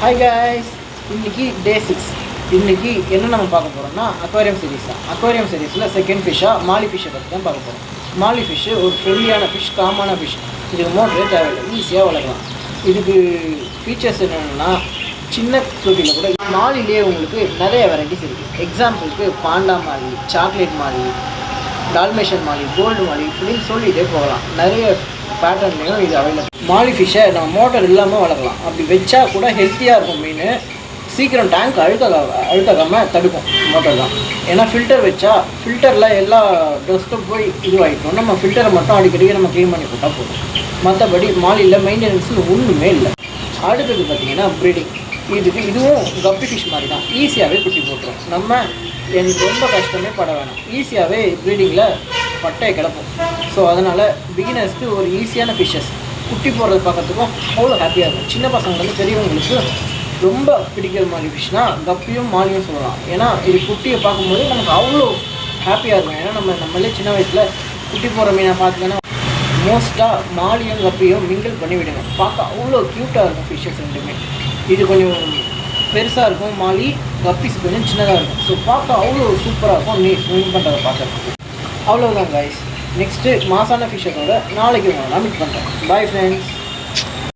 Hi guys, இன்றைக்கி டே 6. இன்றைக்கி என்ன நம்ம பார்க்க போகிறோம்னா அக்வாரியம் சீரீஸ் தான். அக்வாரியம் சீரீஸில் செகண்ட் ஃபிஷ்ஷாக மாலி ஃபிஷ்ஷை பற்றி தான் பார்க்க போகிறோம். மாலி ஃபிஷ்ஷு ஒரு ஃப்ரெண்ட்லியான ஃபிஷ், காமான ஃபிஷ். இதுக்கு மோட்டரே தேவையில்லை, ஈஸியாக வளர்க்கலாம். இதுக்கு ஃபீச்சர்ஸ் என்னென்னா, சின்ன தொட்டியில் கூட மாலிலே உங்களுக்கு நிறைய வெரைட்டிஸ் இருக்குது. எக்ஸாம்பிளுக்கு பாண்டா மாலி, சாக்லேட் மாலி, டால்மேஷன் மாலி, கோல்டு மாலி இப்படின்னு சொல்லிகிட்டே போகலாம். நிறைய பேட்டர்ன்லேயும் இது அவைலபிள். மாலி ஃபிஷ்ஷை நம்ம மோட்டர் இல்லாமல் வளர்க்கலாம். அப்படி வச்சா கூட ஹெல்த்தியாக இருக்கும். மீன் சீக்கிரம் டேங்க் அழுக்காமல் தடுக்கும் மோட்டர் தான். ஏன்னா ஃபில்டர் வச்சா ஃபில்டரில் எல்லா டஸ்ட்டும் போய் இதுவாகிட்டோம். நம்ம ஃபில்டரை மட்டும் அடிக்கடிக்கு நம்ம க்ளீன் பண்ணி போட்டால் போதும். மற்றபடி மாலியில் மெயின்டெனன்ஸில் ஒன்றுமே இல்லை. அடுத்தது பார்த்திங்கன்னா ப்ரீடிங். இதுவும் கப்பி ஃபிஷ் மாதிரி தான். ஈஸியாகவே குட்டி போட்டுரும். நம்ம எனக்கு ரொம்ப கஷ்டமே பட வேணாம். ஈஸியாகவே ப்ரீடிங்கில் பட்டையை கிளப்போம். ஸோ அதனால் பிகினர்ஸ்க்கு ஒரு ஈஸியான ஃபிஷ்ஷஸ். குட்டி போடுறது பார்க்கறதுக்கும் அவ்வளோ ஹாப்பியாக இருக்கும். சின்ன பசங்களுக்கு பெரியவங்களுக்கு ரொம்ப பிடிக்கிற மாதிரி ஃபிஷ்னால் கப்பியும் மாலியும் சொல்லலாம். ஏன்னா இது குட்டியை பார்க்கும்போது நமக்கு அவ்வளோ ஹாப்பியாக இருக்கும். ஏன்னா நம்மளே சின்ன வயசில் குட்டி போடுற மீனை பார்த்துக்கன்னா மோஸ்ட்டாக மாலியும் கப்பியும் மிங்கிள் பண்ணி விடுங்க. பார்க்க அவ்வளோ க்யூட்டாக இருக்கும் ஃபிஷ்ஷஸ் ரெண்டுமே. இது கொஞ்சம் பெருசாக இருக்கும், மாலி கப்பீஸ் கொஞ்சம் சின்னதாக இருக்கும். ஸோ பார்க்க அவ்வளோ சூப்பராக இருக்கும் நீ ஸ்விம் பண்ணுறதை பார்க்குறதுக்கு. அவ்வளோதான் கைஸ். நெக்ஸ்ட்டு மாசான ஃபிஷ்ஷஸோட நாளைக்கு உங்களை நான் மீட் பண்ணுறேன். Bye friends.